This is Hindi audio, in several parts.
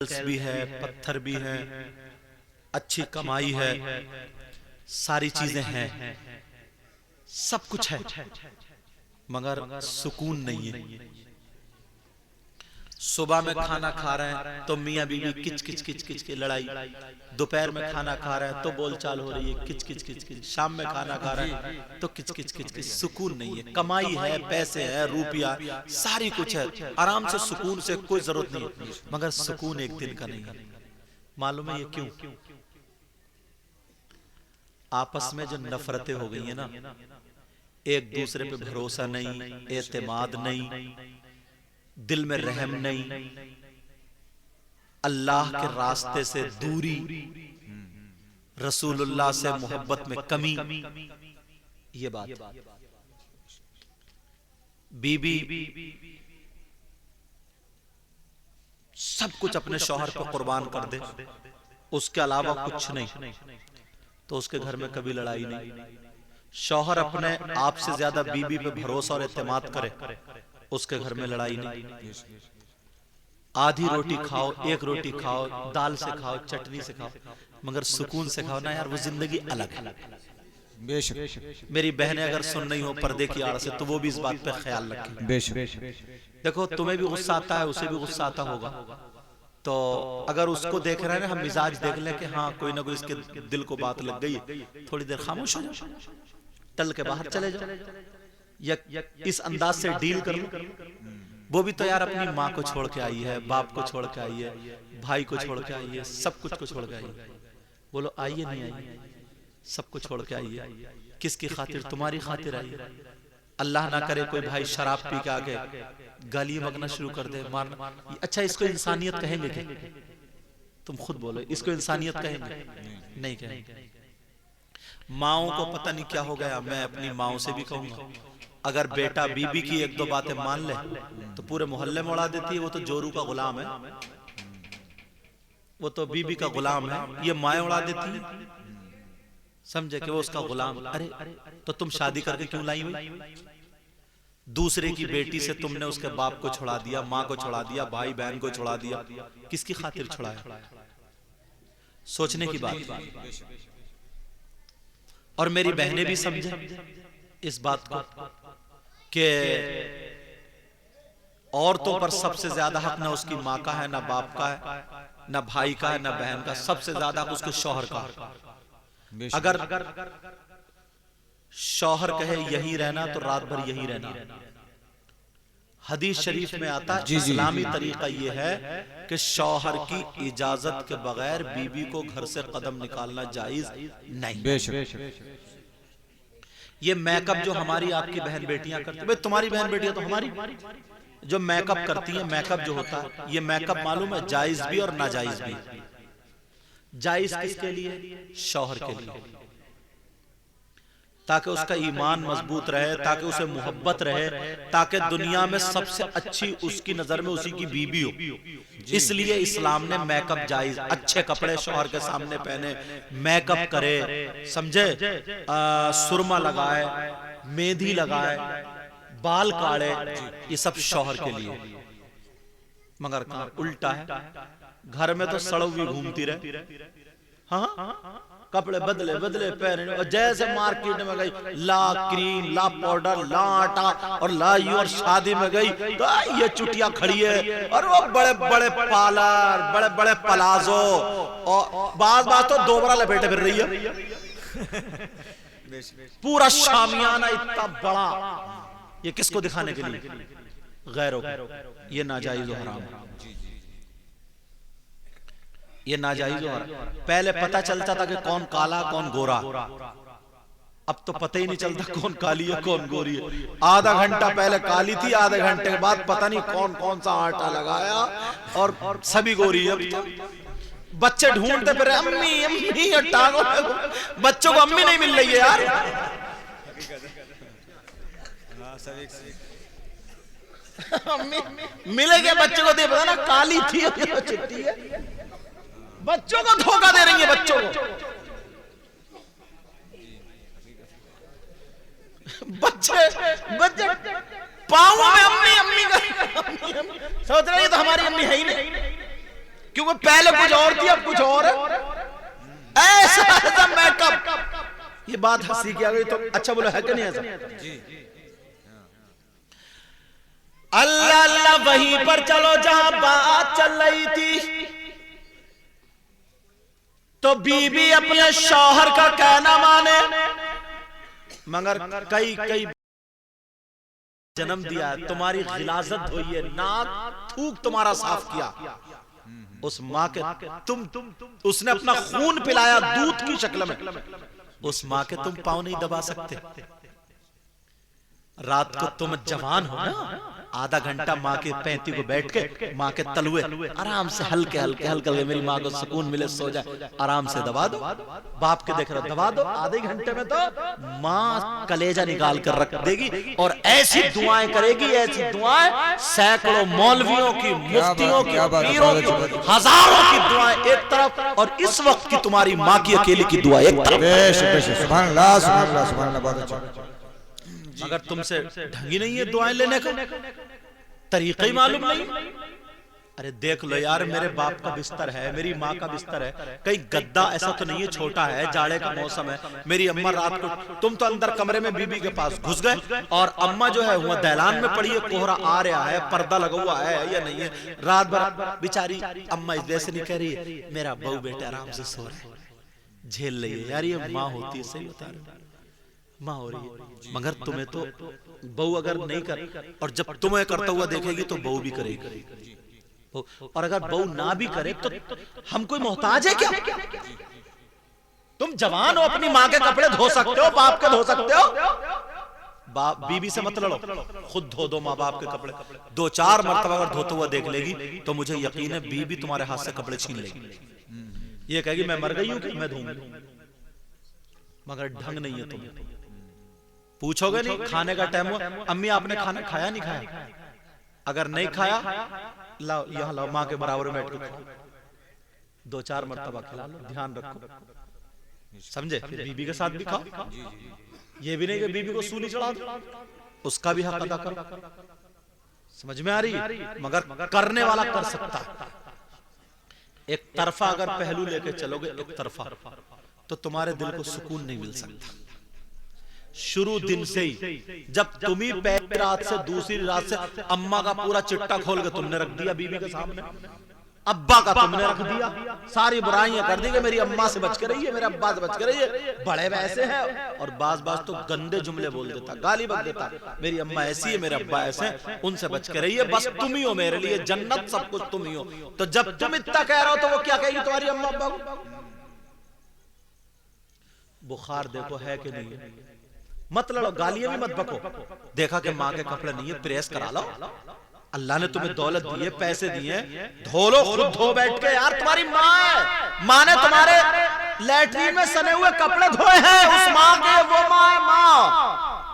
भी है, पत्थर भी है, अच्छी कमाई है, सारी चीजें हैं, सब कुछ है, मगर सुकून नहीं है। सुबह में खाना खा रहे हैं तो मियाँ बीवी किच किच किच किच की लड़ाई, दोपहर में खाना खा रहे हैं तो बोलचाल हो रही है किच किच किच किच, शाम में खाना खा रहे हैं तो किच किच किच किच। सुकून नहीं है। कमाई है, पैसे है, रुपया, सारी कुछ है, आराम से सुकून से कोई जरूरत नहीं है, मगर सुकून एक दिन का नहीं है। मालूम है ये क्यों? आपस में जो नफरतें हो गई है ना, एक दूसरे पे भरोसा नहीं, एतमाद नहीं, दिल में रहम नहीं, अल्लाह के रास्ते से दूरी, रसूलुल्लाह से मोहब्बत में कमी, ये बात। बीबी सब कुछ अपने शौहर पर कुर्बान कर दे, उसके अलावा कुछ नहीं, तो उसके घर में कभी लड़ाई नहीं। शौहर अपने आप से ज्यादा बीबी पे भरोसा और एतमाद करे, उसके घर में लड़ाई नहीं। आधी रोटी खाओ, एक रोटी खाओ, दाल से खाओ, चटनी से खाओ, मगर सुकून से खाओ ना यार, वो जिंदगी अलग है। बेशक मेरी बहनें अगर सुन रही हो पर्दे की आड़ से, तो वो भी इस बात पे ख्याल रखें। बेशक देखो, तुम्हें भी गुस्सा आता है, उसे भी गुस्सा आता होगा, तो अगर उसको देख रहे हैं ना, हम मिजाज देख लें कि हाँ कोई ना कोई इसके दिल को बात लग गई, थोड़ी देर खामोश हो जाओ, टल के बाहर चले जाओ, या इस अंदाज से डील कर लो। वो भी तो यार अपनी माँ को छोड़ के आई है, बाप को छोड़ के आई है, भाई को छोड़ के आई है, सब कुछ को छोड़ के आई है। बोलो आइए नहीं आई, सब कुछ छोड़ के आई है। किसकी खातिर? तुम्हारी खातिर आई है। अल्लाह ना करे कोई भाई शराब पी के आके गाली बकना शुरू कर दे, मारना। अच्छा, इसको इंसानियत कहेंगे क्या? तुम खुद बोलो, इसको इंसानियत कहेंगे? नहीं कहेंगे। माओ को पता नहीं क्या हो गया, मैं अपनी माओ से भी कहूंगा, अगर बेटा बीबी की एक दो बातें मान ले तो पूरे मोहल्ले में उड़ा देती है। वो तो जोरू का गुलाम है, वो तो बीबी का गुलाम है, ये माए उड़ा देती है, समझे कि वो उसका गुलाम। अरे तो तुम शादी करके क्यों लाई हुई? दूसरे की बेटी से तुमने उसके बाप को छुड़ा दिया, माँ को छुड़ा दिया, भाई बहन को छुड़ा दिया, किसकी खातिर छुड़ाया? सोचने की बात। और मेरी बहनें भी समझे इस बात को कि औरतों पर सबसे ज्यादा हक ना उसकी माँ का है, ना बाप का है, ना भाई का है, ना बहन का, सबसे ज्यादा हक उसके शौहर का है। अगर शौहर कहे यही रहना तो रात भर यही रहना। हदीस शरीफ में आता है, इस्लामी तरीका यह है कि शौहर की इजाजत के बगैर बीवी को घर से कदम निकालना जायज नहीं। ये मेकअप जो हमारी आपकी बहन बेटियां करती है, तुम्हारी बहन बेटियां तो हमारी जो मेकअप करती हैं, मेकअप जो होता है, ये मेकअप मालूम है जायज भी और नाजायज भी। जायज किसके लिए? शौहर के लिए, ताकि उसका ईमान मजबूत रहे, ताकि उसे मोहब्बत रहे, ताकि दुनिया में सबसे अच्छी उसकी नजर में उसी की बीबी हो। इसलिए इस्लाम ने मेकअप जायज, अच्छे कपड़े शौहर के सामने पहने, मेकअप करे, समझे, सुरमा लगाए, मेहंदी लगाए, बाल काटे, ये सब शौहर के लिए। मगर कहाँ उल्टा है, घर में तो सड़क भी घूमती रहे, हाँ कपड़े बदले बदले पहने, और जैसे मार्केट में गई ला क्रीम, ला पाउडर, ला आटा और ला यू, और शादी में गई तो ये चुटिया खड़ी है, और वो बड़े बड़े पार्लर, बड़े बड़े पलाजो, और बात तो दोबारा लपेटे फिर रही है, पूरा शामियाना इतना बड़ा। ये किसको दिखाने के लिए? गैरों को। ये नाजायज और हराम, ये नाजायज और पहले पता चलता था कि कौन काला कौन गोरा, अब तो पता ही नहीं चलता कौन काली है कौन गोरी है। आधा घंटा पहले काली थी, आधे घंटे के बाद पता नहीं कौन कौन सा आटा लगाया और सभी गोरी है। अब तो बच्चे ढूंढते फिर अम्मी अम्मी, टांगों में बच्चों को अम्मी नहीं मिल रही है यार। अम्मी मिलेगा बच्चे को, दे पता ना काली थी चिट्टी है, बच्चों को धोखा दे रही है, बच्चों को। बच्चे पाँव में अम्मी अम्मी का सोच रहे तो हमारी अम्मी है ही नहीं। क्योंकि पहले कुछ और थी, अब कुछ और है। ऐसा मेकअप, ये बात हंसी की आ गई तो अच्छा बोलो, है कि नहीं ऐसा? अल्लाह अल्लाह वहीं पर चलो जहां बात चल रही थी। तो बीबी अपने शौहर का कहना माने, मगर कई कई जन्म दिया, तुम्हारी गिलाजत हुई है, नाक थूक तुम्हारा साफ किया, उस माँ के तुम उसने अपना खून पिलाया दूध की शक्ल में, उस माँ के तुम पांव नहीं दबा सकते। रात को तुम जवान हो ना, आधा घंटा माँ के पैंती को बैठ के माँ के तलुए आराम से हल्के हल्के हल्के, मेरी माँ को सुकून मिले, सो जाए, आराम से दबा दो। बाप के देख रहे दबा दो, आधे घंटे में तो माँ कलेजा निकाल कर रख देगी और ऐसी दुआएं करेगी, ऐसी दुआएं, सैकड़ों मौलवियों की, मुफ्तियों की, पीरों की, हजारों की दुआएं एक तरफ, और इस वक्त की तुम्हारी माँ की अकेली की दुआ एक तरफ। सुभान अल्लाह, सुभान अल्लाह, सुभान अल्लाह, बहुत अच्छा। मगर तुमसे ढंग ही नहीं है दुआएं लेने का, तरीका ही मालूम नहीं। अरे देख लो यार, मेरे बाप का बिस्तर है, मेरी माँ का बिस्तर है, कहीं गद्दा ऐसा तो नहीं है छोटा है, जाड़े का मौसम है, मेरी अम्मा रात को, तुम तो अंदर कमरे में बीबी के पास घुस गए और अम्मा जो है वो दैलान में पड़ी है, कोहरा आ रहा है, पर्दा लगा हुआ है या नहीं है, रात भर बेचारी अम्मा वैसे नहीं कह रही है, मेरा बहू बेटा आराम से सो रहा है, झेल रही है। यार ये माँ होती है, सही बता रहे हो, माँ हो रही है। मगर तुम्हें तो बहू अगर नहीं कर, और जब तुम्हें करता हुआ देखेगी तो बहू भी करेगी, और अगर बहू ना भी करे तो हम कोई मोहताज है क्या? तुम जवान हो, अपनी माँ के कपड़े धो सकते हो, बाप के धो सकते हो, बाप बीबी से मत लड़ो, खुद धो दो माँ बाप के कपड़े। 2-4 मरतबा अगर धोते हुआ देख लेगी तो मुझे यकीन है बीबी तुम्हारे हाथ से कपड़े छीन लेगी, ये कहेगी मैं मर गई हूं कि मैं धोऊंगी। मगर ढंग नहीं है, तुम्हें पूछोगे नहीं, खाने का टाइम हुआ, अम्मी आपने खाना खाया नहीं खाया? अगर नहीं खाया, लाओ यहाँ लाओ, माँ के बराबर बैठ के खाओ, 2-4 मरतबा खिला लो, ध्यान रखो, समझे? फिर बीबी के साथ भी खाओ, ये भी नहीं कि बीबी को सूली चढ़ा दो, उसका भी हक अदा करो। समझ में आ रही है? मगर करने वाला कर सकता है। एक तरफा अगर पहलू लेके चलोगे, एक तरफा, तो तुम्हारे दिल को सुकून नहीं मिल सकता। शुरू दिन से ही, जब तुम ही पहली रात से दूसरी रात से अम्मा का पूरा चिट्टा खोल के तुमने रख दिया बीबी के सामने, अब्बा का तुमने रख दिया, सारी बुराइयां कर दी कि मेरी अम्मा से बच के रही है, मेरे अब्बा से बच के रही है, बड़े वैसे हैं, और बाज तो गंदे जुमले बोल देता, गाली बक देता, मेरी अम्मा ऐसी है, मेरे अब्बा ऐसे, उनसे बच के रही है, बस तुम ही हो मेरे लिए जन्नत, सब कुछ तुम ही हो। तो जब तुम इतना कह रहे हो तो वो क्या कहेगी तुम्हारी अम्मा अब्बा को? बुखार देखो है कि नहीं है, मत लड़ो, गालियां भी मत बको, देखा कि माँ के कपड़े नहीं है, प्रेस करा लो, अल्लाह ने तुम्हें दौलत दी है, पैसे दिए, धो लो, खुद धो बैठ के। यार तुम्हारी माँ है, माँ ने तुम्हारे लैट्रिन में सने हुए कपड़े धोए हैं, उस माँ के, वो माँ है माँ।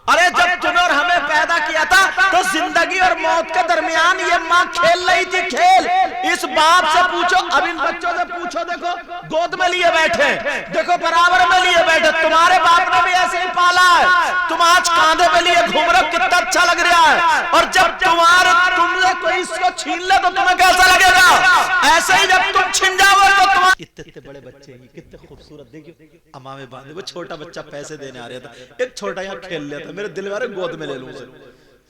अरे जब तुम्हें और हमें पैदा किया था तो जिंदगी और मौत के दरमियान ये माँ खेल रही थी खेल। इस बाप से पूछो, अब इन बच्चों से पूछो, देखो गोद में लिए बैठे, देखो बराबर में लिए बैठे, तुम्हारे बाप ने भी ऐसे ही पाला है, तुम आज कांधे पे लिए घूम रहे हो, कितना अच्छा लग रहा है। और जब तुमसे कोई इसको छीन ले तो तुम्हें कैसा लगेगा? ऐसे ही जब तुम छिन जाओगे तो तुम, इतने बड़े बच्चे कितने खूबसूरत, देखिए अम्मा में बांधे, वो छोटा बच्चा पैसे देने आ रहा था, एक छोटा यहाँ खेल लिया था, मेरे दिल में गोद में ले लूं उसे,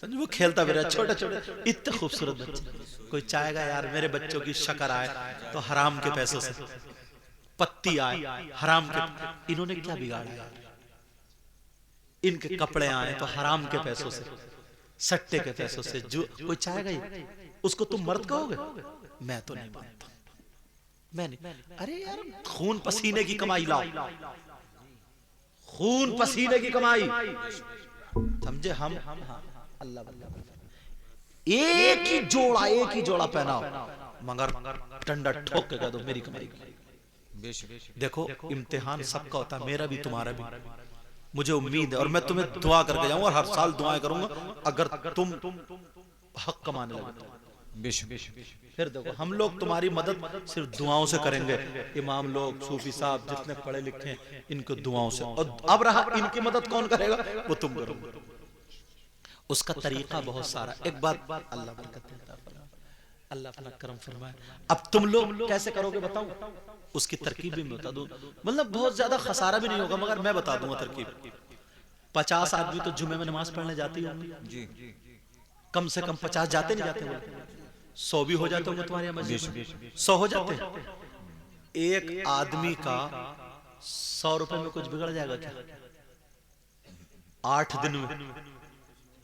समझो वो खेलता फिर, छोटा छोटा इतने खूबसूरत बच्चे। कोई चाहेगा यार मेरे बच्चों की शक्ल आए तो हराम के पैसों से, पत्ती आए हराम के, इन्होंने क्या बिगाड़ा यार? इनके कपड़े आए तो हराम के पैसों से, सट्टे के पैसों से, जो कोई चाहेगा ये? उसको तुम मर्द कहोगे? मैं तो नहीं मानता, मैं नहीं। अरे यार खून पसीने की कमाई लाओ, खून पसीने की कमाई, समझे? हम अल्लाह एक ही जोड़ा पहनाओ, मगर डंडा ठोक के कह दो मेरी कमाई। देखो इम्तिहान सबका होता है, मेरा भी तुम्हारा भी, मुझे उम्मीद है, और मैं तुम्हें दुआ करके जाऊंगा, और हर साल दुआएं करूंगा अगर तुम हक कमाने लगे। फिर देखो हम लोग तुम्हारी मदद सिर्फ दुआओं से करेंगे, इमाम लोग, सूफी साहब जितने पढ़े लिखे हैं, इनको दुआओं से। और अब रहा इनकी मदद कौन करेगा? वो तुम करोगे। उसका तरीका बहुत सारा। एक बात अल्लाह बरकत देता है, अल्लाह अपना करम फरमाए। अब तुम लोग कैसे करोगे बताओ, उसकी तरकीब भी मैं बता दूं, मतलब बहुत ज्यादा खसारा भी नहीं होगा, मगर मैं बता दूंगा तरकीब। 50 आदमी तो जुमे में नमाज पढ़ने जाती होंगे जी कम से कम, 50 जाते नहीं जाते बोले, 100 भी हो जाते होंगे तुम्हारे यहाँ मस्जिद में, 100 हो जाते हैं। एक आदमी का 100 रुपए में कुछ बिगड़ जाएगा क्या 8 दिन में?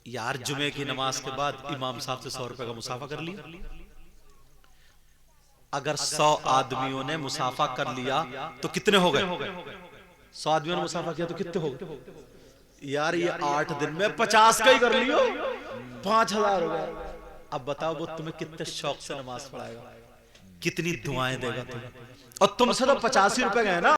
यार जुमे की नमाज के बाद इमाम साहब से 100 रुपए का मुसाफा कर लिया। अगर 100 आदमियों ने मुसाफा कर लिया तो कितने हो गए? 100 आदमियों ने मुसाफा किया तो कितने हो गए? यार ये 8 दिन में 50 का ही कर लियो, 5000 हो गया। अब बताओ वो तुम्हें कितने शौक से नमाज पढ़ाएगा, कितनी दुआएं देगा तुम्हें, और तुमसे तो 85 रुपए गए ना।